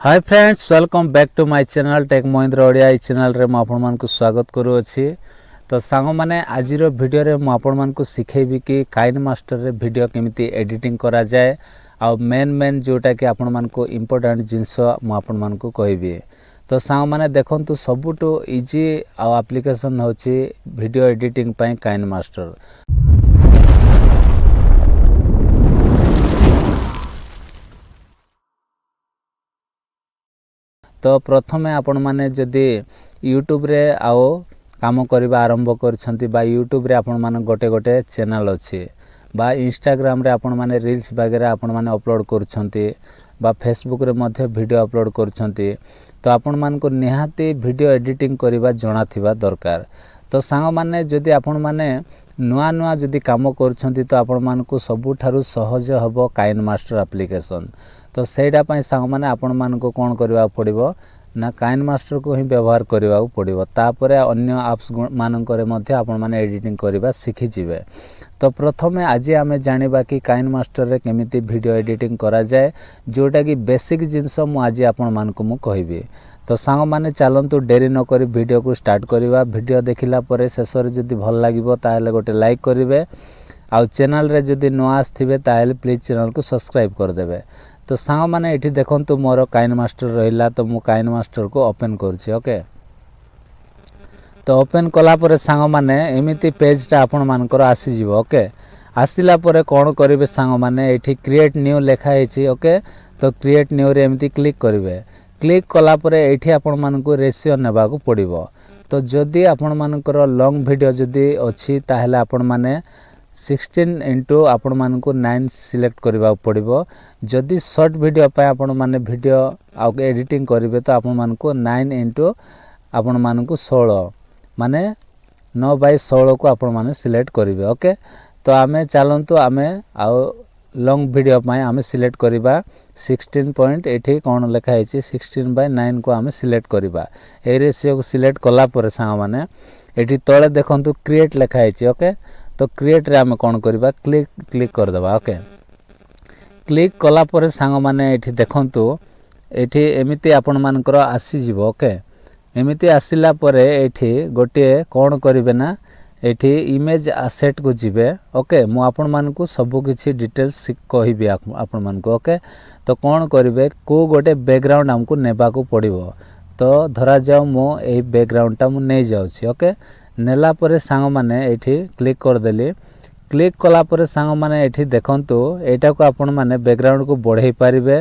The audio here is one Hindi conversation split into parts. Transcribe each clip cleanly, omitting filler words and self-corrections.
Hi friends, welcome back to my channel tech Mahindra Odia. ई चैनल रे आपण मान को स्वागत करूँगी। तो सांग माने आज वीडियो रे आपण मान को सिखेबी कि काइन मास्टर रे वीडियो केमिति एडिटिंग करा जाए आ मेन जोटा कि आपण मान को इंपोर्टेंट जिंस मु आपण मान को कहबी। तो सांग माने देखंतु सबुटो इजी आ एप्लीकेशन होची वीडियो एडिटिंग पई काइन मास्टर। तो प्रथमे आपण माने जदि यूट्यूब रे आओ काम करबा आरंभ करछंती बा यूट्यूब रे आपण माने गोटे चैनल अछि बा इंस्टाग्राम रे आपण माने रील्स वगैरह आपण माने अपलोड करछंती बा फेसबुक रे मध्ये वीडियो अपलोड करछंती। तो आपण मान को निहाती वीडियो एडिटिंग करबा जणा थिबा दरकार। तो सांग माने जदि आपण माने नुआ जदि काम करछंती तो आपण मान को सबु थारु सहज हबो काइन मास्टर एप्लीकेशन। तो सेटा पई सांग माने आपण मान को कोन करबा पड़िबो ना काइन मास्टर को ही व्यवहार करबा पड़िबो। तापरे अन्य एप्स मान करे मध्ये आपण माने एडिटिंग करबा सिखि जिवे। तो प्रथमे आज आमे जानिबा कि काइन मास्टर रे केमिति वीडियो एडिटिंग करा जाए जोटा कि बेसिक जिंस मु आज आपण मान को मु कहबी। तो सांग माने चलंतु डेरी न करी वीडियो को स्टार्ट करबा। वीडियो देखिला परे शेषर जदि भल लागिबो ताहेले गोटे लाइक करिवे आ चैनल रे जदि न आस्थिबे ताहेले प्लीज चैनल को सब्सक्राइब कर देबे। तो सांग माने एठी देखंतु मोर काइन मास्टर रहिला। तो मु काइन मास्टर को ओपन करछि। ओके, तो ओपन कला परे सांग माने एमिति पेज ता आपण मानकर आसी जिवो। ओके, आसिला परे कोन करिवे सांग माने एठी क्रिएट न्यू लेखा हेछि। ओके, तो क्रिएट न्यू रे एमिति क्लिक करिवे। क्लिक कला परे एठी आपण मानकु रेशियो नेबा को पड़िबो। तो जदि आपण मानकर लॉन्ग वीडियो जदि अछि ताहेले आपण माने 16:9 आपण मान को 9 सिलेक्ट करबा पड़िबो। जदि शॉर्ट वीडियो पे आपण माने वीडियो आ एडिटिंग करिवे तो आपण मान को 9 आपण मान को 16 माने 9/16 को आपण माने सिलेक्ट करिवे। ओके, तो आमे चलंतु आमे आ लॉन्ग वीडियो पे आमे सिलेक्ट करबा 16 एठी कोन लेखा हेछि 16/9 को आमे सिलेक्ट करबा। ए रेशियो को सिलेक्ट कला पर सांग माने एठी तळे देखंतु क्रिएट लेखा हेछि। ओके, तो क्रिएट रे आमे कोन करबा क्लिक कर देबा। ओके, क्लिक कला परे सांग माने एठी देखंतु एठी एमिति आपण मानकर आसी जिवो। ओके, एमिति आसिला परे एठी गोटे कोन करिवे ना एठी इमेज एसेट को जिवे। ओके, मु आपण मान को सब किछि डिटेल्स कहिबे आपण मान को। ओके, तो कोन करिवे को गोटे बैकग्राउंड हमको नेबा को पड़िबो। तो धरा जाओ मो ए बैकग्राउंड ता मु नै जाउछि। ओके, नेला परे सांग माने एठी क्लिक कर देली। क्लिक कला परे सांग माने एठी देखंतु एटा को आपण माने बैकग्राउंड को बढ़ाई पारिबे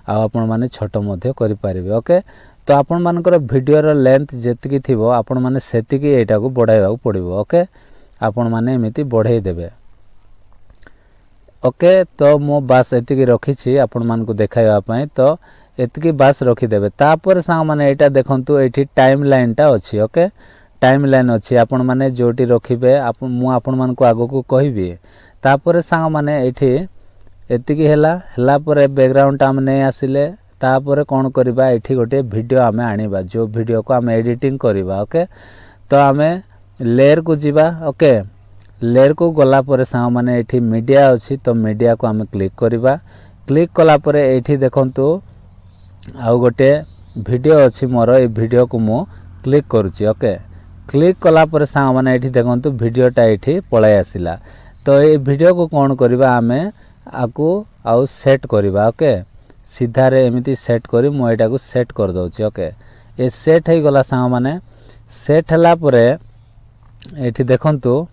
आ आपण माने छोटो मध्ये करि पारिबे। ओके, तो आपण मानकर वीडियो रो लेंथ जेतिकी थिबो आपण माने सेतिकी एटा को बढ़ाइबा पड़िबो। ओके, आपण माने एमिति बढ़ाई देबे। ओके, तो मो बास एतिकी रखिछि आपण मान को देखाइबा पई। तो एतिकी बास रखि देबे। तापर सांग माने एटा देखंतु एठी टाइमलाइन ता अछि। ओके, टाइमलाइन अछि आपण माने जोटी रखिबे मु आपण मान को आगो को कहिबी। तापर सांग माने एठी एतिकी हला परे बैकग्राउंड हम नै आसिले तापर कोन करबा एठी गोटे वीडियो हमें आनिबा जो वीडियो को हम एडिटिंग करबा। ओके, तो हमें लेयर को जिबा। ओके, लेयर को गला परे सांग माने एठी मीडिया अछि। तो मीडिया को हम क्लिक करबा। क्लिक कला परे एठी देखंतु आ गोटे वीडियो अछि मोर। ए वीडियो को मु क्लिक करूची। ओके, क्लिक कला पर सांग माने एठी देखंतु वीडियोटा एठी पळाय आसिला। तो ए वीडियो को कोन करबा हमें आकु आउ सेट करबा। ओके, सीधा रे एमिति सेट करी मु एटा को सेट कर दउची। ओके, ए सेट हे गला सांग माने सेट हला परे एठी देखंतु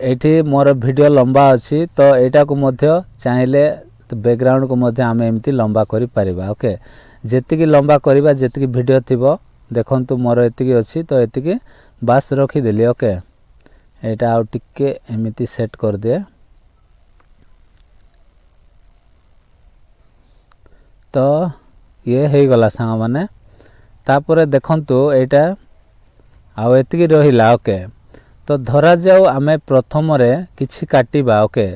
एठी मोर वीडियो लंबा अछि। तो एटा को मध्य चाहिले तो बैकग्राउंड को मध्य हमें एमिति लंबा करि परिबा। ओके, जेतिकी लंबा करबा जेतिकी वीडियो थिबो देखंतु मोर एतिकी अछि। तो एतिकी बास रखी देली। ओके, एटा आ टिके एमिति सेट कर दे। तो ये हे गला सांग माने तापरे देखंतु एटा आ एतिकी रहिला। ओके, तो धरा जाऊ आमे प्रथम रे किछि काटिबा। ओके,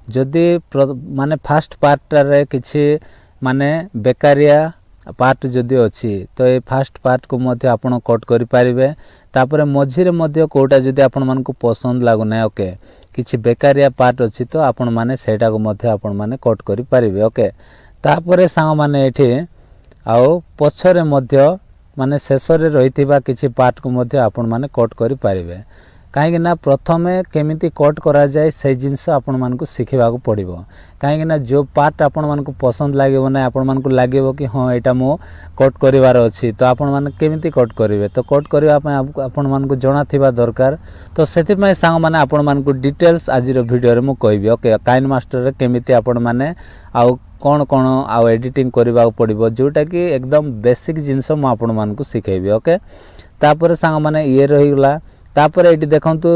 जदि माने फर्स्ट पार्ट रे किछि माने बेकारिया पार्ट जदि अछि तो ए फर्स्ट पार्ट को मध्य आपण कट करि पारिबे। तापरे मझिरे मध्य कोटा जदि आपण मान को पसंद लागु नै ओके किछि बेकारिया पार्ट अछि तो आपण माने सेटा को मध्य आपण माने कट करि पारिबे। ओके, तापरे सांग माने एठी आउ पछरे मध्य माने शेषरे रहिथिबा किछि पार्ट को मध्य आपण माने कट करि पारिबे कहीं ना प्रथमे केमिति कट करा जाए से जिनस आपण मानकु सिखिबा को पड़िबो कहीं ना जो पार्ट आपण मानकु पसंद लागेबो ना आपण मानकु लागेबो कि हां एटा मो कट करिवार अछि तो आपण माने केमिति कट करिवे तो कट करिवा पय आपण मानकु जणा थिबा दरकार तो सेति पय सांग माने आपण मानकु डिटेल्स आजिर वीडियो रे मु कहबी ओके काइन मास्टर रे केमिति आपण माने आउ कौन कौन आउ एडिटिंग करबा पड़िबो जोटा कि एकदम बेसिक जिनस मु आपण मानकु सिखेबी ओके तापर सांग माने ये रही गला तापर एटी देखंतु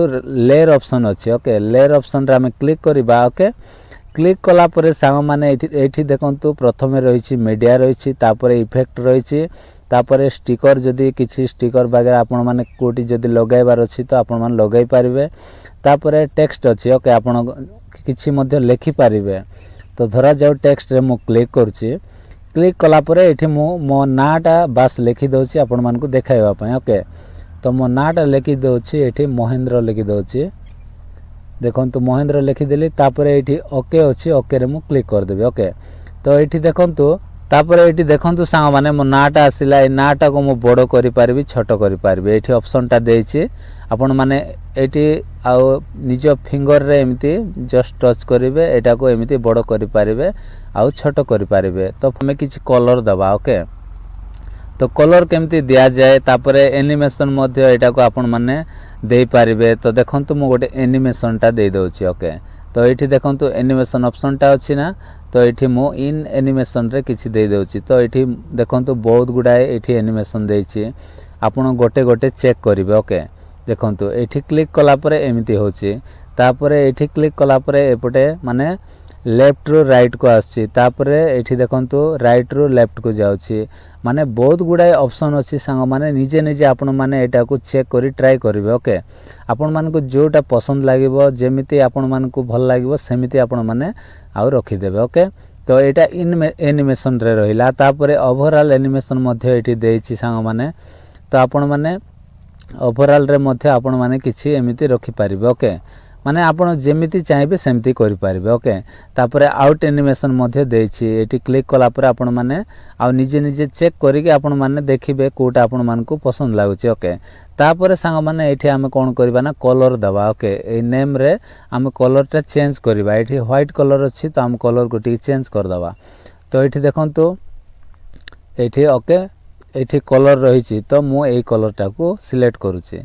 लेयर ऑप्शन अछि ओके लेयर ऑप्शन रे हम क्लिक करबा ओके क्लिक कला परे सांग माने एठी देखंतु प्रथमे रहिछि मीडिया रहिछि तापर इफेक्ट रहिछि तापर स्टिकर जदी किछि स्टिकर वगैरह आपण माने कोटी जदी लगाइबार अछि तो आपण माने लगाइ पारिबे तापर टेक्स्ट अछि ओके आपण किछि मध्ये लिखि पारिबे तो धरा जाउ टेक्स्ट रे मु क्लिक करछि क्लिक कला परे एठी मो नाटा बास लिखि दोछि आपण मानकु देखाइबा पय ओके तो मो नाटा लिखि दोछि एठी महेंद्र लिखि दोछि देखंतु महेंद्र लिखि देली तापरे एठी ओके अछि ओके रे मु क्लिक कर देबे ओके तो एठी देखंतु तापरे एठी देखंतु सांग माने मो नाटा आसिला ए नाटा को मु बडो करि पारबी छोटो करि पारबी एठी ऑप्शन टा देछि आपण माने एठी आउ निज फिंगर रे एमिति जस्ट टच करिवे एटा को एमिति बडो करि पारिबे आउ छोटो करि पारिबे तो हमें किछि कलर दबा ओके तो कलर केमती दिया जाए तापरे एनिमेशन मध्य एटा को आपण माने देई पारिबे तो देखंतु मु गोटे एनिमेशन टा देई दोछि ओके तो एठी देखंतु एनिमेशन ऑप्शन टा अछि ना तो एठी मु इन एनिमेशन रे किछि देई दोछि तो एठी देखंतु बहुत गुडाए एठी एनिमेशन देछि आपण गोटे गोटे चेक करिवे ओके देखंतु एठी क्लिक कला परे एमिति होछि तापरे एठी क्लिक कला परे एपटे माने लेफ्ट रु राइट को आछि तापरे एठी देखंतु राइट रु लेफ्ट को जाउछि माने बहुत गुडाए ऑप्शन अछि सांग माने निजे निजे आपण माने एटा को चेक करी ट्राई करिवे ओके आपण मान को जोटा पसंद लागिवो जेमिति आपण मान को भल लागिवो सेमिति आपण माने आउ रखि देबे ओके तो एटा एनिमेशन रे रहिला तापरे ओवरऑल एनिमेशन मध्ये एठी देछि सांग माने तो आपण माने ओवरऑल रे मध्ये आपण माने किछि एमिति रखि पारिबे ओके माने आपण जेमिति चाहिबे सेमिति करि पारिबे ओके तापरे आउट एनिमेशन मध्ये देछि एठी क्लिक कला परे आपण माने आ निजे निजे चेक करि के आपण माने देखिबे कोटा आपण मान को पसंद लागुछि ओके तापरे सांग माने एठी हम कोन करबा ना कलर दबा ओके ए नेम रे हम कलर टा चेंज करबा एठी व्हाइट कलर अछि तो हम कलर को टी चेंज कर दबा तो एठी देखंतु एठी ओके एठी कलर रहिछि तो मु एई कलर टा को सिलेक्ट करूछि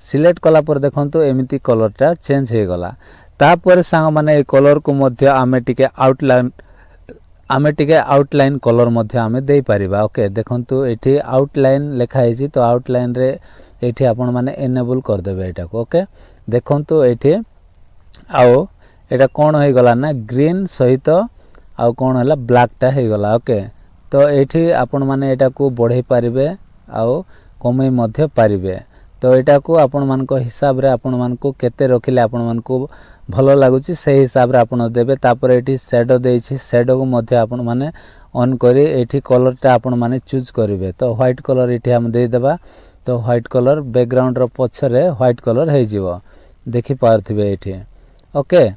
सिलेक्ट कला पर देखंतु एमिति कलर टा चेंज हे गला तापर सांग माने ए कलर को मध्य आमे टिके आउटलाइन कलर मध्य आमे देई परिबा ओके देखंतु एठी आउटलाइन लेखा हेछि तो आउटलाइन रे एठी आपण माने एनेबल कर देबे एटा को ओके देखंतु एठी आउ एटा कोन हे गला ना ग्रीन सहित आउ कोन हला ब्लैक टा हे गला ओके तो एठी आपण माने एटा को बढ़े पारिबे आउ कमै मध्य पारिबे तो एटा को आपण मान को हिसाब रे आपण मान को केते रखिले आपण मान को भलो लागुची से हिसाब रे आपण देबे तापर एठी शैडो देछि शैडो को मध्य आपण माने ऑन करी एठी कलर टा आपण माने चूज करिवे तो व्हाइट कलर एठी हम दे देबा तो व्हाइट कलर बैकग्राउंड रो पछरे व्हाइट कलर हे जिवो देखि पारथिबे एठी ओके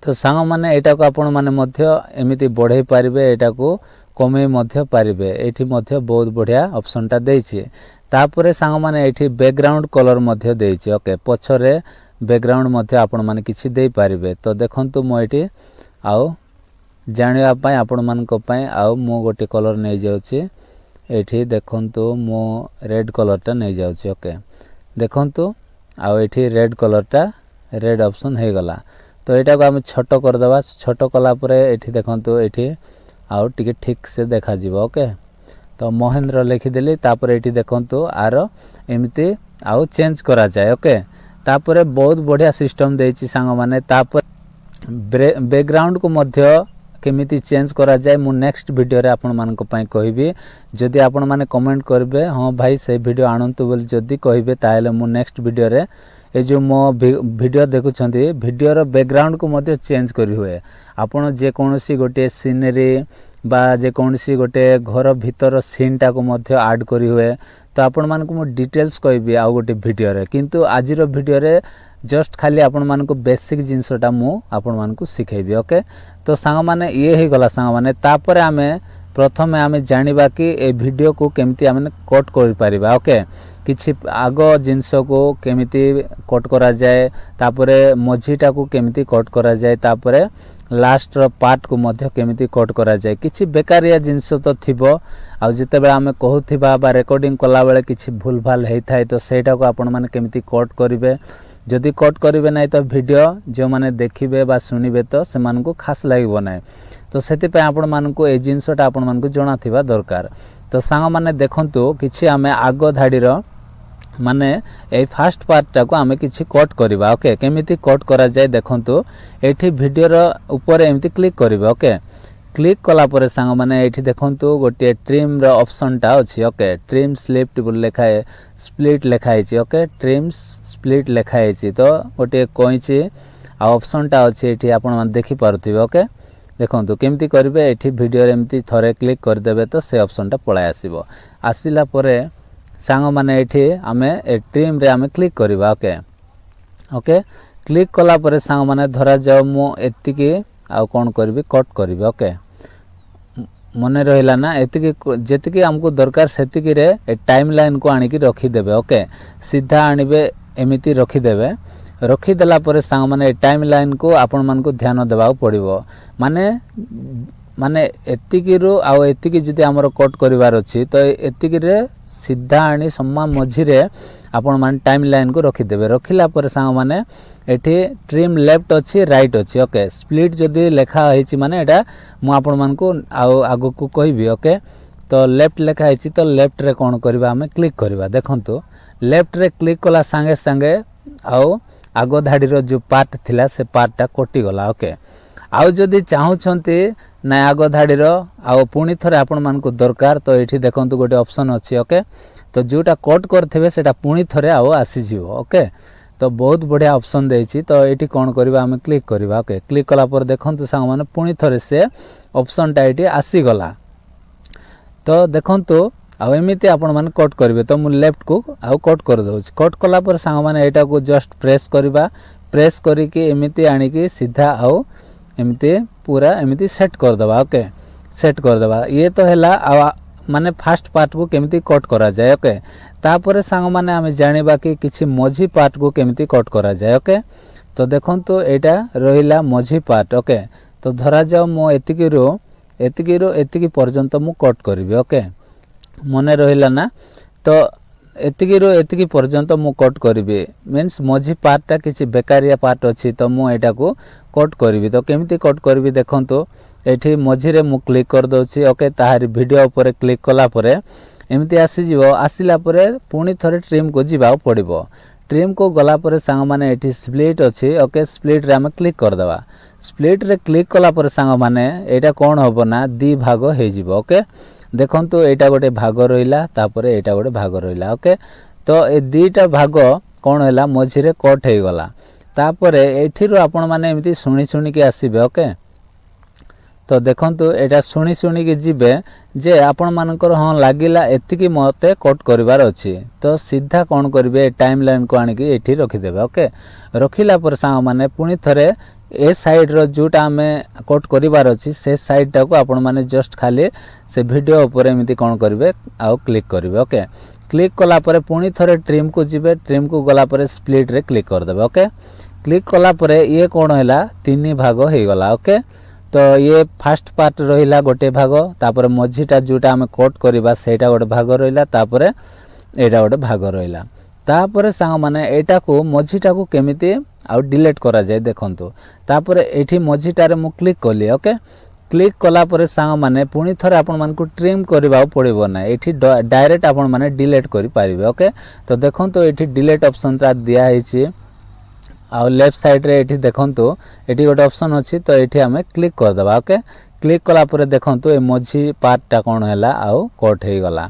तो सांग माने एटा को आपण माने मध्य एमिति बढ़े पारिबे एटा को कमे मध्य पारिबे एठी मध्य बहुत बढ़िया ऑप्शन टा देछि तापरे सांग माने एठी बैकग्राउंड कलर मध्य देछि ओके पछरे बैकग्राउंड मध्य आपण माने किछि देई पारिबे तो देखंतु मो एठी आउ जानिया पय आपण मान को पय आउ मो गोटे कलर नै जाउछि एठी देखंतु मो रेड कलर टा नै जाउछि ओके देखंतु आउ एठी रेड कलर टा रेड ऑप्शन हे गला तो एटा को हम छोटो कर दबा छोटो कला परे एठी देखंतु एठी आउ टिके ठीक से देखा जिवो ओके तो महेंद्र लिखि देली तापर एठी देखंतु आरो एमिति आउ चेंज करा जाय ओके तापर बहुत बढ़िया सिस्टम देछि सांग माने तापर बैकग्राउंड को मध्य केमिति चेंज करा जाय मु नेक्स्ट वीडियो रे आपण मान को पय कहिबी जदि आपण माने कमेंट करबे हां भाई से वीडियो आनंतु बोल जदि कहिबे ताले मु नेक्स्ट वीडियो रे ए जो मो वीडियो देखुछंती वीडियो रो बैकग्राउंड को मध्य चेंज करि होए आपण जे कोनोसी गोटे सीनरी बा जे कोनोसी गोटे घर भीतर सीन टा को मध्य ऐड करि होए तो आपण मान को मु डिटेल्स कहबी आ गोटे वीडियो रे किंतु आज रो वीडियो रे जस्ट खाली आपण मान को बेसिक जिंसटा मु आपण मान को सिखेबी ओके तो सांग माने ये हे गला सांग माने तापर आमे प्रथमे आम जानिबा कि ए वीडियो को केमती आम कट कर पारिबा ओके किछि आग जिनस को केमिति कट करा जाए तापरे मझीटा को केमिति कट करा जाए तापरे लास्ट रो पार्ट को मध्य केमिति कट करा जाए किछि बेकारिया जिनस तो थिबो आ जितेबेले आमे कहूथिबा बा रेकॉर्डिंग कला बेले किछि भूल भाल हेइ थाए तो सेटा को आपण माने केमिति कट करिवे जदि कट करिवे नै तो वीडियो जो माने देखिबे बा सुनिबे तो से मान को खास लागिबो नै तो सेति पे आपण मान को ए जिनसटा आपण मान को जणा थिबा दरकार तो सांग माने देखंतु किछि आमे आगो धाडी रो माने ए फास्ट पार्ट को आमे किछि कट करबा ओके केमिति कट करा जाय देखंतु एठी वीडियो रो ऊपर एमिति क्लिक करबा ओके क्लिक कला परे सांग माने एठी देखंतु गोटे ट्रिम रो ऑप्शन टा अछि ओके ट्रिम स्लिप्ट बोल लेखा है स्प्लिट लेखा है ओके ट्रिम स्प्लिट लेखा है तो गोटे कोइछि आ ऑप्शन टा अछि एठी आपण मान देखि पारुथिबे ओके देखंतु केमिति करबे एठी वीडियो रे एमिति थरे क्लिक कर देबे तो से ऑप्शन टा पळाय आसीबो आसिला परे सांग माने एठी आमे ए ट्रिम रे आमे क्लिक करबा ओके ओके क्लिक कला परे सांग माने धरा जाओ मो एतिकी आ कोन करबी कट करबी ओके मने रहिला ना एतिकी जेतिकी हमको दरकार सेतिकी रे ए टाइमलाइन को आनी की रखी देबे ओके सीधा आनिबे एमिति रखी देबे रखी देला परे सांग माने ए टाइमलाइन को आपण मान को ध्यान देबा पड़िबो माने माने एतिकी रो आ एतिकी जदी हमर कट करिवार अछि तो एतिकी रे सीधा आनी सम्मा मझी रे आपण मान टाइमलाइन को रखी देबे रखिला परे सांग माने एठी ट्रिम लेफ्ट अछि राइट अछि ओके स्प्लिट जदी लेखा हेछि माने एटा मु आपण मान को आगो को कहबी ओके तो लेफ्ट लेखा हेछि तो लेफ्ट रे कोन करबा हमें क्लिक करबा देखंतु लेफ्ट रे क्लिक कला संगे संगे आउ आगो धाडी रो जो पार्ट थिला से पार्टटा कटि गला ओके आउ जदी चाहू छंती ना आगो धाडी रो आउ पुनी थरे आपण मान को दरकार तो एठी देखंतु गोटे ऑप्शन अछि ओके तो जोटा कट करथिबे सेटा पुनी थरे आउ आसी जिवो ओके तो बहुत बढ़िया ऑप्शन देछि तो एठी कोन करबा हम क्लिक करबा ओके क्लिक कला पर देखंतु संग माने पुनी थरे से ऑप्शन टा एठी आसी गला तो देखंतु आ एमिति आपण माने कट करबे तो मु लेफ्ट को आउ कट कर दउछि कट कला पर संग माने एटा को जस्ट प्रेस करबा प्रेस करी के एमिति आनी के सीधा आउ एमिति पूरा एमिति सेट कर दबा ओके सेट कर दबा ये तो हैला आ माने फास्ट पार्ट को केमिति कट करा जाय ओके तापरे सांग माने हमें जानिबा कि किछि मझी पार्ट को केमिति कट करा जाय ओके तो देखंतु एटा रहिला मझी पार्ट ओके तो धरा जाओ मो एतिकी पर्यंत मु कट करबी ओके मने रहिला ना तो एतिकी पर्यंत मु कट करबी मींस मझी पार्टटा किछि बेकारिया पार्ट अछि तो मु एटा को कट करबी तो केमिति कट करबी देखंतु एठी मझी रे मु क्लिक कर दउछि ओके ताहारी वीडियो ऊपर क्लिक कला परे एमिति आसी जिवो आसिला परे पुनी थरे ट्रिम को जिबा पड़िबो ट्रिम को गला परे सांग माने एठी स्प्लिट अछि ओके स्प्लिट रे हम क्लिक कर दबा स्प्लिट रे क्लिक कला परे सांग माने एटा कोन होबो ना दी भाग हे जिवो ओके देखंतु एटा गोटे भाग रहिला तापरे एटा गोटे भाग रहिला ओके तो ए दीटा भाग कोन हैला मझी रे कट हे गला तापरे एठी रो आपण माने एमिति सुनी के आसीबे ओके तो देखंतु एटा सुनी के जिबे जे आपण मानकर हां लागिला एतिकी मते कट करिवार अछि तो सीधा कोन करिवे टाइमलाइन को आनी के एठी रखि देबे ओके रखिला पर सांग माने पुनी थरे ए साइड रो जोटा हमें कट करिवार अछि से साइड टा को आपण माने जस्ट खाली से वीडियो ऊपर एमिति कोन करिवे आ क्लिक करिवे ओके क्लिक कला परे पुनी थरे ट्रिम को जिबे ट्रिम को गला परे स्प्लिट रे क्लिक कर देबे ओके क्लिक कला परे ये कोन हैला तीन भाग हे गला ओके तो ये फास्ट पार्ट रहिला गोटे भाग तापर मझीटा जोटा हमें कट करबा सेटा गोटे भाग रहिला तापर एटा गोटे भाग रहिला तापर सांग माने एटा को मझीटा को केमिति आ डिलीट करा जाय देखंतु तापर एठी मझीटा रे मु क्लिक करली ओके क्लिक कला परे सांग माने पुनी थरे आपण मान को ट्रिम करबा पड़िबो ना एठी डायरेक्ट आपण माने डिलीट करि पारिबे ओके तो देखंतु एठी डिलीट ऑप्शन ता दिया हेछि आ लेफ्ट साइड रे एठी देखंतु एठी गोटे ऑप्शन अछि तो एठी हमें क्लिक कर दबा ओके क्लिक कला परे देखंतु ए मझी पार्ट टा कोन हैला आ कट हे गला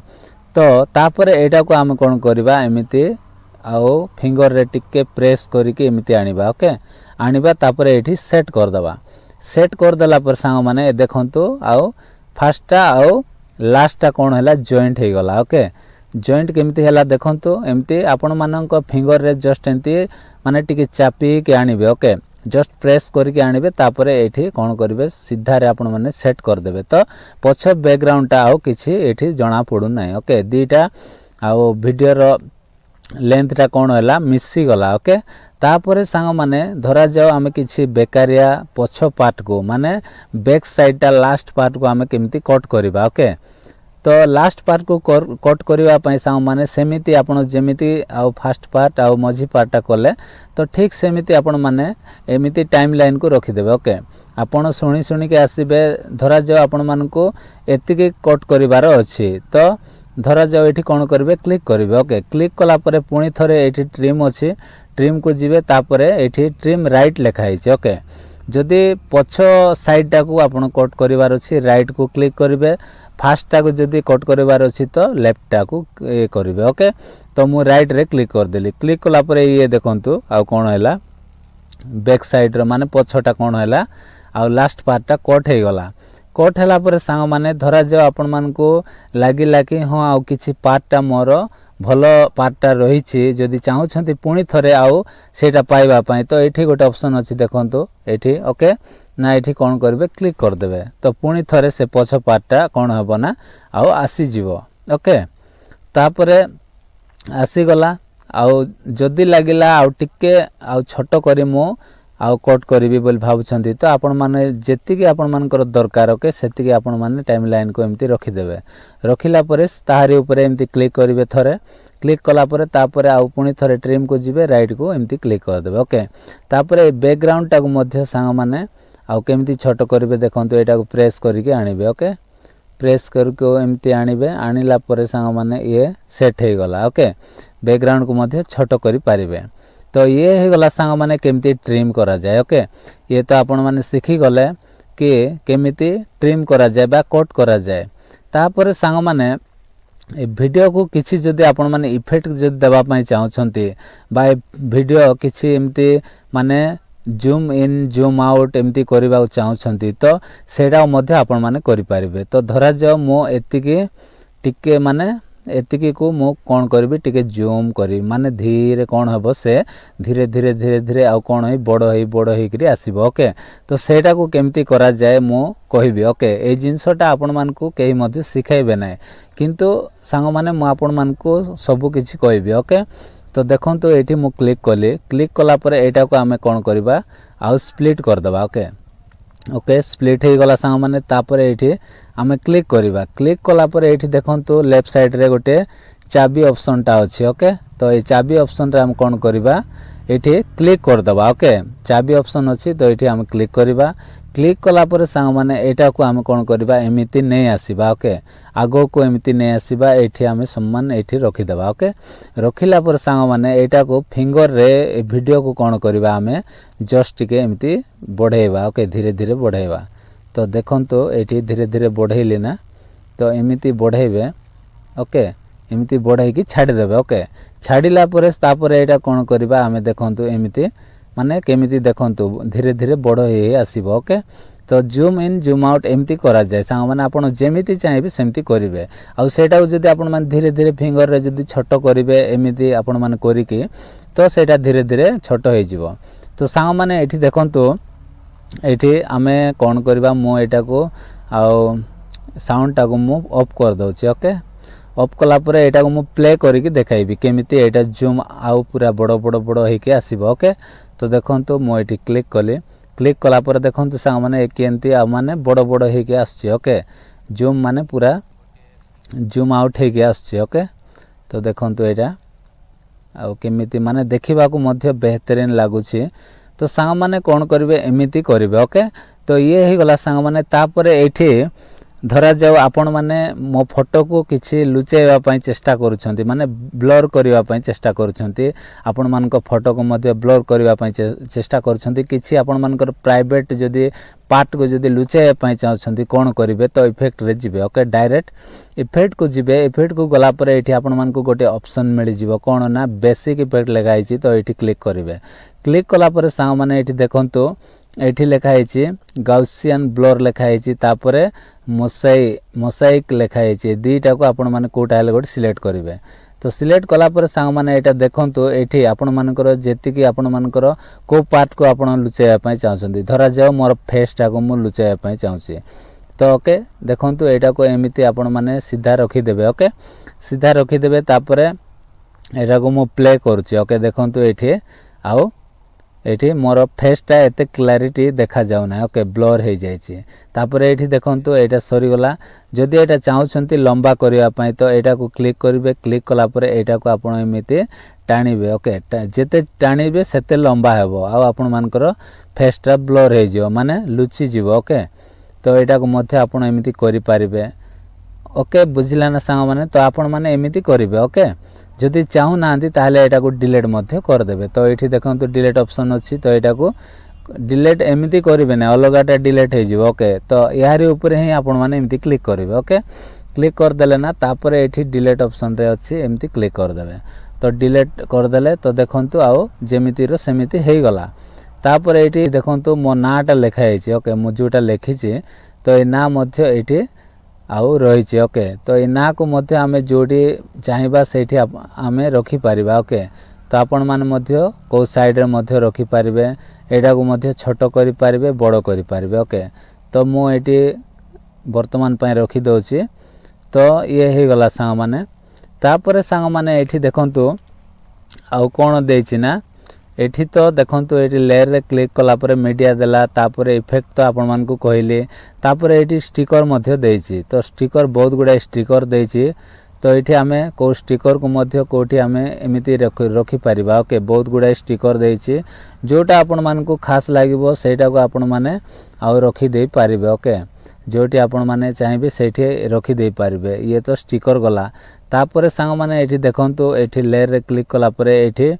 तो तापर एटा को हम कोन करबा एमिति आ फिंगर रे टिके प्रेस करी के एमिति आनिबा ओके आनिबा तापर एठी सेट कर दबा सेट कर देला पर सांग माने देखंतु आ फास्टा आ लास्ट टा कोन हैला जॉइंट हे गला ओके जॉइंट केमिति हैला देखंतु एमिति आपण मानक फिंगर रे जस्ट एंती माने टिके चापी के आनिबे ओके जस्ट प्रेस करके आनिबे तापरे एठी कोन करिवे सीधा रे आपण माने सेट कर देबे तो पछ बैकग्राउंड टा आउ किछि एठी जणा पडु नै ओके दीटा आउ वीडियो रो लेंथ टा कोन होला मिसी गला ओके तापरे सांग माने धरा जाओ आमे किछि बेकारिया पछ पार्ट को माने बैक साइड टा लास्ट पार्ट को आमे केमती कट करबा ओके तो लास्ट पार्ट को कट करबा पई सांग माने सेमिति आपण जेमिति आ फर्स्ट पार्ट आ मझी पार्ट टा कोले तो ठीक सेमिति आपण माने एमिति टाइमलाइन को रखि देबे ओके आपण सुनी सुनी के आसीबे धरा जाओ आपण मान को एतिके कट करिवार अछि तो धरा जाओ एठी कोन करबे क्लिक करबे ओके क्लिक कला परे पुणी थरे एठी ट्रिम अछि ट्रिम को जिवे तापरे एठी ट्रिम राइट लिखा हिचे ओके जदि पछ साइड टा को आपण कट करिवार अछि राइट को क्लिक करिवे फास्ट टा को जदि कट करिवार अछि तो लेफ्ट टा को ए करिवे ओके तो मु राइट रे क्लिक कर देली क्लिक कला परे ये देखंतु आ कोन हैला बैक साइड रो माने पछटा कोन हैला आ लास्ट पार्ट टा कट हे गला कट हैला परे सांग माने धरा जाओ आपण मान को लागिला कि हां आ किछि पार्ट टा मोर भलो पार्टा रही छी जदि चाहउछंती पुणी थरे आउ सेटा पाइबा पई तो एठी गोटे ऑप्शन अछि देखंतु एठी ओके ना एठी कोन करबे क्लिक कर देबे तो पुणी थरे से पछ पार्टा कोन हबो ना आउ आसी जीवो ओके तापरे आसी गला आउ जदि लागिला आउ टिके आउ छोटो करी मु आउ कट करिवि बोल भाबुछंती तो आपण माने जेतिके आपण मानकर दरकार ओके सेतिके आपण माने टाइमलाइन को एमती रखि देबे रखिला परे ताहारी ऊपर एमती क्लिक करिवे थरे क्लिक कला परे तापरे आउ पुणी थरे ट्रिम को जिवे राइट को एमती क्लिक कर देबे ओके तापरे बैकग्राउंड टा को मध्य सांग माने आउ केमती छोटो करिवे देखंतु एटा को प्रेस करिके आनिबे ओके प्रेस करके एमती आनिबे आनिला परे सांग माने ये सेट हे गला ओके बैकग्राउंड को मध्य छोटो करि पारिबे तो ये हे गला सांग माने केमती ट्रिम करा जाय ओके ये तो आपण माने सिखि गले कि केमिति ट्रिम करा जाय बा कट करा जाय तापर सांग माने ए वीडियो को किछि जदि आपण माने इफेक्ट जदि देबा पई चाहउछंती बा वीडियो किछि एमती माने जूम इन जूम आउट एमती करबा चाहउछंती तो सेडा मध्य आपण माने करि पारिबे तो धरा जाओ मो एतिके टिके माने एतिकी को मो कोन करबी टिके जूम करी माने धीरे कोन हबो से धीरे धीरे धीरे धीरे आ कोन होई बड़ होई करी आसीबो ओके तो सेटा को केमती करा जाय मो कहिबी ओके ए जिंसटा आपण मान को केही मध्ये सिखाइबे नै किंतु सांग माने मो आपण मान को सब किछि कहिबी ओके तो देखंतु एठी मो क्लिक कली क्लिक कला परे एटा को हमें कोन करबा आ स्प्लिट कर दबा ओके ओके स्प्लिट हे गला सांग माने तापर एठी आमे क्लिक करबा क्लिक कला परे एठी देखंतु लेफ्ट साइड रे गोटे चाबी ऑप्शन टा अछि ओके तो ए चाबी ऑप्शन रे हम कोन करबा एठी क्लिक कर दबा ओके चाबी ऑप्शन अछि तो एठी हम क्लिक करबा क्लिक कला परे सांग माने एटा को हम कोन करबा एमिति नै आसीबा ओके आगो को एमिति नै आसीबा एठी हम सम्मान एठी रखि दबा ओके रखिला पर सांग माने एटा को फिंगर रे ए वीडियो को कोन करबा हमें जस्ट टिके एमिति बढ़ेबा ओके धीरे धीरे बढ़ेबा तो देखंतु एठी धीरे धीरे बढ़ेली ना तो एमिति बढ़ेबे ओके एमिति बढ़ाई कि छाडी देबे ओके छाडीला परे तापरे एटा कोन करबा हमें देखंतु एमिति माने केमिति देखंतु धीरे धीरे बड़ हे आसीबो ओके तो जूम इन जूम आउट एमती करा जाय सांग माने आपण जेमिति चाहेबे सेमती करिवे आ सेटा जदी आपण माने धीरे धीरे फिंगर रे जदी छोटो करिवे एमिति आपण माने करिके तो सेटा धीरे धीरे छोटो हे जिवो तो सांग माने एठी देखंतु एठी आमे कोन करबा मो एटा को आ साउंड टा को मु ऑफ कर दउची ओके ऑफ कला परे एटा को मु प्ले करिके देखाइबी केमिति एटा जूम आउ पूरा बड़ हे के आसीबो ओके तो देखंतु मो एठी क्लिक कली क्लिक कला पर देखंतु सांग माने केंती आ माने बड़ हे के आछी ओके जूम माने पूरा जूम आउट हे के आछी ओके तो देखंतु एटा आ केमिति माने देखिबा को मध्य बेहतरीन लागुची तो सांग माने कोन करिवे एमिति करिवे ओके तो ये हे गला सांग माने तापरे एठी धरा जाओ आपण माने मो फोटो को किछि लुचेवा पई चेष्टा करूछंती माने ब्लर करिवा पई चेष्टा करूछंती आपण मान को फोटो को मध्य ब्लर करिवा पई चेष्टा करूछंती किछि आपण मान को प्राइवेट जदी पार्ट को जदी लुचेवा पई चाहछंती कोन करिवे तो इफेक्ट रे जिवे ओके डायरेक्ट इफेक्ट को जिवे इफेक्ट को गला पर एठी आपण मान को गोटे ऑप्शन मिल जिवो कोन ना बेसिक इफेक्ट लगाई छी तो एठी क्लिक करिवे क्लिक कला पर सांग माने एठी देखंतु एठी लेखा हेची गाउसियन ब्लर लेखा हेची तापरे मोसाइक लेखा हेची दीटा को आपण माने कोटा हेले गोटे सिलेक्ट करिवे तो सिलेक्ट कला पर सांग माने एटा देखंतु एठी आपण मानकर जेतिकी आपण मानकर को पार्ट को आपण लुचेया पई चाहछंती धरा जाओ मोर फेस टा को मु लुचेया पई चाहछि तो ओके देखंतु एटा को एमिति आपण माने सीधा रखी देबे ओके सीधा रखी देबे तापरे एटा को मु प्ले करछि ओके देखंतु एठी आउ एठी मोर फेस टा एते क्लैरिटी देखा जाउ ना ओके ब्लर हे जाय छी तापरे एठी देखंतु एटा सरी गला जदि एटा चाहछंती लंबा करिया पई तो एटा को क्लिक करिवे क्लिक कला परे एटा को आपण एमिति टाणीबे ओके जेते टाणीबे सेते लंबा हेबो आ आपण मानकर फेस टा ब्लर हे जिवो माने लुचि जिवो ओके तो एटा को मध्य आपण एमिति करि पारिबे ओके बुझिला ना सांग माने तो आपण माने एमिति करिवे ओके जदि चाहू नांती ताहले एटा को डिलीट मध्य कर देबे तो एठी देखंतु डिलीट ऑप्शन अछि तो एटा को डिलीट एमिति करिवे ना अलगाटा डिलीट हे जिवो ओके तो यारी ऊपर ही आपण माने एमिति क्लिक करिवे ओके क्लिक कर देले ना तापरे एठी डिलीट ऑप्शन रे अछि एमिति क्लिक कर देबे तो डिलीट कर देले तो देखंतु आउ जेमिति रो सेमिति हे गला तापरे एठी देखंतु मो नाटा लेखा हेछि ओके मु जोटा लेखि छी तो ए ना मध्य एठी आउ रही छी ओके तो ए ना को मध्य आमे जोडी चाहिबा सेठी आमे रखी परिबा ओके तो आपण माने मध्य को साइड रे मध्य रखी परिबे एडा को मध्य छोटो करि परिबे बड़ो करि परिबे ओके तो मु एठी वर्तमान पय रखी दोछि तो ये हे गला सांग माने तापरे सांग माने एठी देखंतु आउ कोन देछि ना एठी तो देखंतु एठी लेयर रे क्लिक कला परे मीडिया देला तापरे इफेक्ट तो आपण मान को कहले तापरे एठी स्टिकर मध्य देछि तो स्टिकर बहुत गुडा स्टिकर देछि तो एठी हमें को स्टिकर को मध्य कोठी हमें एमिति रखी परिबा ओके बहुत गुडा स्टिकर देछि जोटा आपण मान को खास लागिबो सेटा को आपण माने आ रखी दे पारिबे ओके जोटी आपण माने चाहिबे सेठी रखी दे पारिबे ये तो स्टिकर गला तापरे सांग माने एठी देखंतु एठी लेयर रे क्लिक कला परे एठी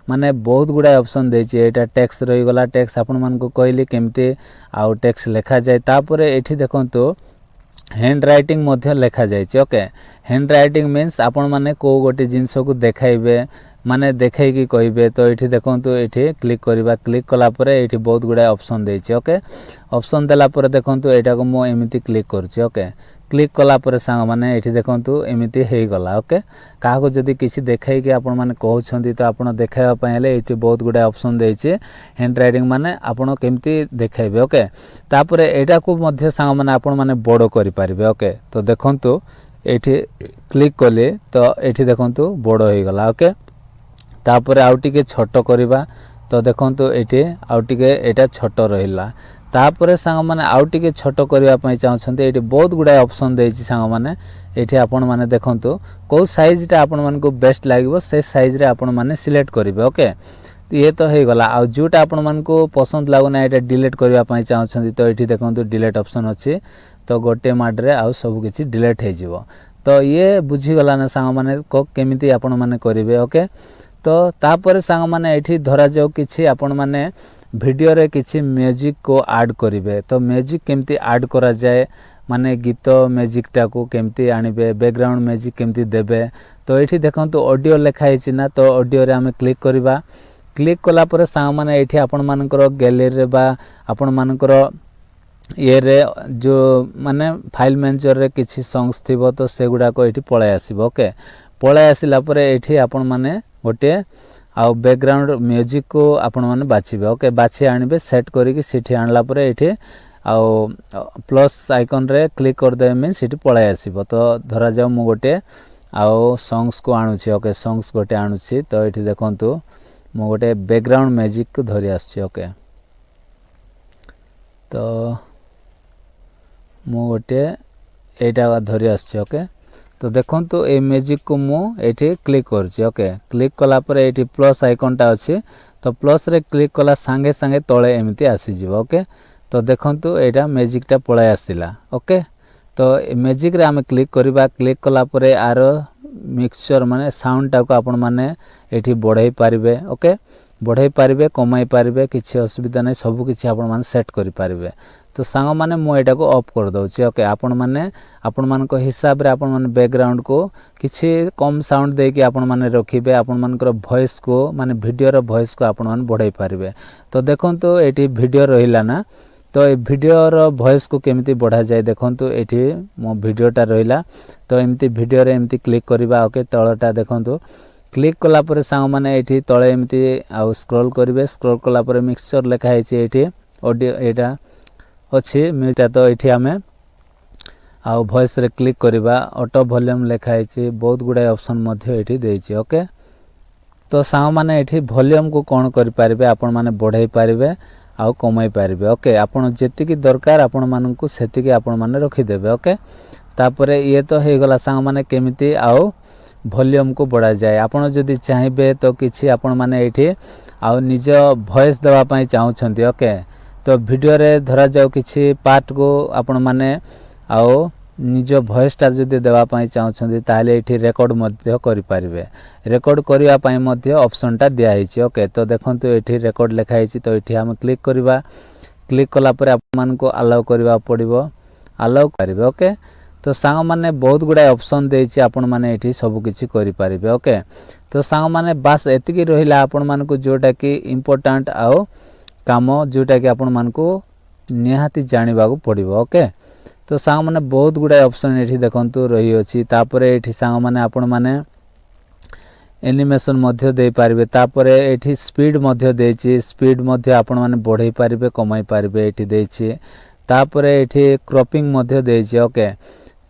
माने बहुत गुडा ऑप्शन देछि एटा टेक्स्ट रही गला टेक्स्ट आपण मान को कहली केमते आ टेक्स्ट लेखा जाय तापरे एठी देखंतु हैंड राइटिंग मध्य लेखा जाय छी ओके हैंड राइटिंग मींस आपण माने को गोटे जिंस को देखाइबे माने देखाई की कहबे तो एठी देखंतु एठी क्लिक करबा क्लिक कला परे एठी बहुत गुडा ऑप्शन देछि ओके ऑप्शन देला परे देखंतु एटा को मो एमिति क्लिक करछि ओके क्लिक कला परे सांग माने एठी देखंतु एमिति हेई गला ओके का को जदी किछि देखाई के आपण माने कहउछंती तो आपण देखाइबा पहिले एठी बहुत गुडा ऑप्शन देछि हैंड राइटिंग माने आपण केमति देखाइबे ओके तापरे एटा को मध्य सांग माने आपण माने बडो करि पारिबे ओके तो देखंतु एठी क्लिक कले तो एठी देखंतु बडो हेई गला ओके तापरे आउ टिके छोटो करिबा तो देखंतु एठी आउ टिके एटा छोटो रहिला तापरे सांग माने आउ टिके छोटो करिया पई चाहछन्ते एठी बहुत गुडा ऑप्शन देछि सांग माने एठी आपण माने देखंतु को साइज ता आपण मान को बेस्ट लागिवो से साइज रे आपण माने सिलेक्ट करिवे ओके ये तो हे गला आ जोटा आपण मान को पसंद लागुना एटा डिलीट करिया पई चाहछन्ती तो एठी देखंतु डिलीट ऑप्शन अछि तो गोटे माड रे आ सब किछि डिलीट हे जिवो तो ये बुझी गला ना सांग माने को केमिति आपण माने करिवे ओके तो तापरे सांग माने एठी धरा जाऊ किछि आपण माने वीडियो रे किछि म्यूजिक को ऐड करिवे तो म्यूजिक केमती ऐड करा जाए माने गीत म्यूजिक टा को केमती आनिबे बैकग्राउंड म्यूजिक केमती देबे तो एठी देखंतु ऑडियो लेखा हिछि ना तो ऑडियो रे हम क्लिक करबा क्लिक कला परे सांग माने एठी आपण मानकर गैलरी रे बा आपण मानकर ये रे जो माने फाइल मैनेजर रे किछि सॉन्ग्स थिबो तो सेगुडा को एठी पळे आसीबो ओके पळे आसिला परे एठी आपण माने गोटे आ बैकग्राउंड म्यूजिक को आपण माने बाछिबे ओके बाछि आनिबे सेट करी कि सिठी आनला परे एठी आ प्लस आइकन रे क्लिक कर दे मीन सिठी पळे आसीबो तो धरा जाऊ मु गोटे आ सॉन्ग्स को आनु छी ओके सॉन्ग्स गोटे आनु छी तो एठी देखंतु मु गोटे बैकग्राउंड म्यूजिक को धरि आछि ओके तो मु गोटे एटा धरि आछि ओके तो देखंतु ए म्यूजिक को मु एठी क्लिक करछि ओके क्लिक कला पर एठी प्लस आइकन टा अछि तो प्लस रे क्लिक कला संगे संगे तळे एमिति आसी जिवो ओके तो देखंतु एटा म्यूजिक टा पळे आसिला ओके तो म्यूजिक रे हम क्लिक करबा क्लिक कला पर आर मिक्सचर माने साउंड टा को आपण माने एठी बढ़ाई पारिबे ओके बढ़ाई पारिबे कमाई पारिबे किछि असुविधा नै सब किछि आपण माने सेट करि पारिबे तो सांग माने मु एटा को ऑफ कर दउछि ओके आपण मान को हिसाब रे आपण माने बैकग्राउंड को किछि कम साउंड दे कि आपण माने रखिबे आपण मानकर वॉइस को माने वीडियो रो वॉइस को आपण माने बढ़ाई पारिबे तो देखंतु एटी वीडियो रहिला ना तो ए वीडियोर वॉइस को केमिति बढ़ा जाए देखंतु एठी मो वीडियोटा रहिला तो एमती वीडियो रे एमती क्लिक करबा ओके तळटा देखंतु क्लिक कला परे सांग माने एठी तळे एमती आ स्क्रॉल करिवे स्क्रॉल कला परे मिक्सचर लेखा हेछि एठी ऑडियो एटा अछि म्यूजिक तो एठी हमें आ वॉइस रे क्लिक करबा ऑटो वॉल्यूम लेखा हेछि बहुत गुडा ऑप्शन मध्ये एठी देछि ओके तो सांग माने एठी वॉल्यूम को कोन करि पारिबे आपण माने बढ़ाई पारिबे आ कमाई पारिबे ओके आपण जेति की दरकार आपण मानन को सेति की आपण माने रखि देबे ओके तापरे ये तो हे गला सांग माने केमिति आ वॉल्यूम को बढ़ा जाए आपण जदि चाहिबे तो किछि आपण माने एठी आ निज वॉइस देबा पई चाहू छथि ओके तो वीडियो रे धरा जाऊ किछि पार्ट को आपण माने आ निज वॉइस टा जदि देबा पई चाहू छथि ताले एठी रेकॉर्ड मध्ये करि पारिबे रेकॉर्ड करिया पई मध्ये ऑप्शन टा दिया हिछि ओके तो देखंतु एठी रेकॉर्ड लेखा हिछि तो एठी हम क्लिक करबा क्लिक कला परे आपण मान को अलाउ करबा पड़िबो अलाउ करिवे ओके तो सांग माने बहुत गुडा ऑप्शन देछि आपण माने एठी सब किछि करि पारिबे ओके तो सांग माने बस एतिकी रहिला आपण मान को जोटा कि इंपोर्टेंट आओ काम जोटा कि आपण मान को निहाती जानिबा को पड़िबो ओके तो सांग माने बहुत गुडा ऑप्शन एठी देखंतु रही अछि तापरे एठी सांग माने आपण माने एनिमेशन मध्य दे पारिबे तापरे एठी स्पीड मध्य देछि स्पीड मध्य आपण माने बढ़ाई पारिबे कमाई पारिबे एठी देछि तापरे एठी क्रॉपिंग मध्य देछि ओके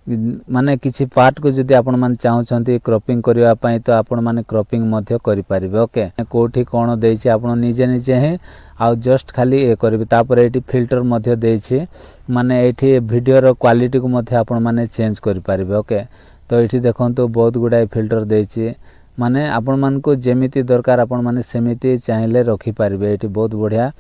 माने किछि पार्ट को जदि आपण माने चाहू छथि क्रॉपिंग करिवा पई तो आपण माने क्रॉपिंग मध्य करि पारिबे ओके कोठी कोन देछि आपण निजे निजे हे आ जस्ट खाली ए करबे तापरे एठी फिल्टर मध्य देछि माने एठी वीडियो रो क्वालिटी को मध्य आपण माने चेंज करि पारिबे ओके तो एठी देखंतु बहुत गुडा फिल्टर देछि माने आपण मान को जेमिति दरकार आपण माने सेमिति चाहिले रखि पारिबे एठी बहुत बढ़िया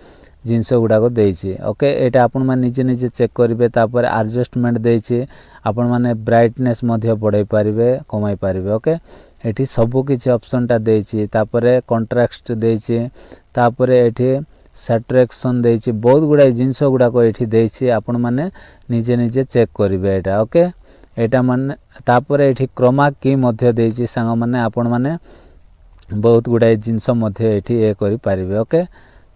जिंस गुडा को देछि ओके एटा आपण माने निजे निजे चेक करिवे तापर एडजस्टमेंट देछि आपण माने ब्राइटनेस मध्य बढ़ाई पारिबे कमाई पारिबे ओके एठी सब किछि ऑप्शन टा देछि तापर कॉन्ट्रास्ट देछि तापर एठी सैचुरेशन देछि बहुत गुडा जिंस गुडा को एठी देछि आपण माने निजे निजे चेक करिवे एटा ओके एटा माने तापर एठी क्रोमा की मध्य देछि संग माने आपण माने बहुत गुडा जिंस मध्य एठी ए करि पारिबे ओके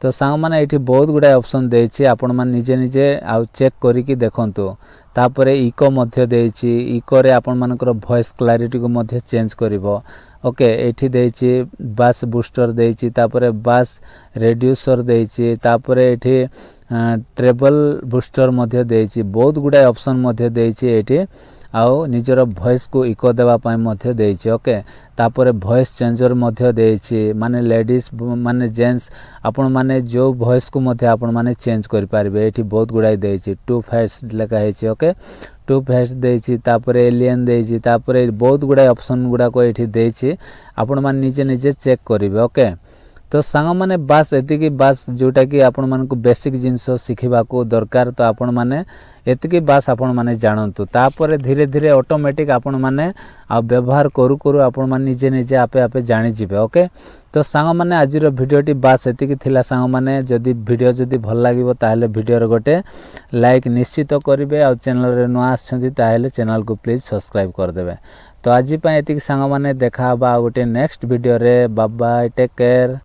तो सांग माने एठी बहुत गुडा ऑप्शन देछि आपण माने निजे निजे आ चेक करी कि देखंतु तापरे इको मध्य देछि इको रे आपण मानकर वॉइस क्लैरिटी को मध्य चेंज करिवो ओके एठी देछि बास बूस्टर देछि तापरे बास रिड्यूसर देछि तापरे एठी ट्रेबल बूस्टर मध्य देछि बहुत गुडा ऑप्शन मध्य देछि एठी आउ निजर वॉइस को इको देवा पाई मध्य देछि ओके तापरे वॉइस चेंजर मध्य देछि माने लेडीज माने जेंट्स आपण माने जो वॉइस को मध्य आपण माने चेंज करि पारिबे एठी बहुत गुडा देछि टू फेस लेखा हेछि ओके टू फेस देछि तापरे एलियन देछि तापरे बहुत गुडा ऑप्शन गुडा को एठी देछि आपण माने निजे निजे चेक करिवे ओके तो सांग माने बास एतिकी बास जोटा कि आपण मान को बेसिक जिंस सिखिबा को दरकार तो आपण माने एतिकी बास आपण माने जानंतु तापरे धीरे धीरे ऑटोमेटिक आपण माने आ व्यवहार करू करू आपण माने निजे निजे आपे आपे जानि जिवे ओके तो सांग माने आजिर वीडियोटी बास एतिकी थिला सांग माने जदी वीडियो जदी भल लागिवो ताहेले वीडियो रे गोटे लाइक निश्चित करिवे आ चैनल रे न आछथि ताहेले चैनल को प्लीज सब्सक्राइब कर देबे तो आजि पय एतिकी सांग माने देखा बा गोटे नेक्स्ट वीडियो रे बाय बाय टेक केयर।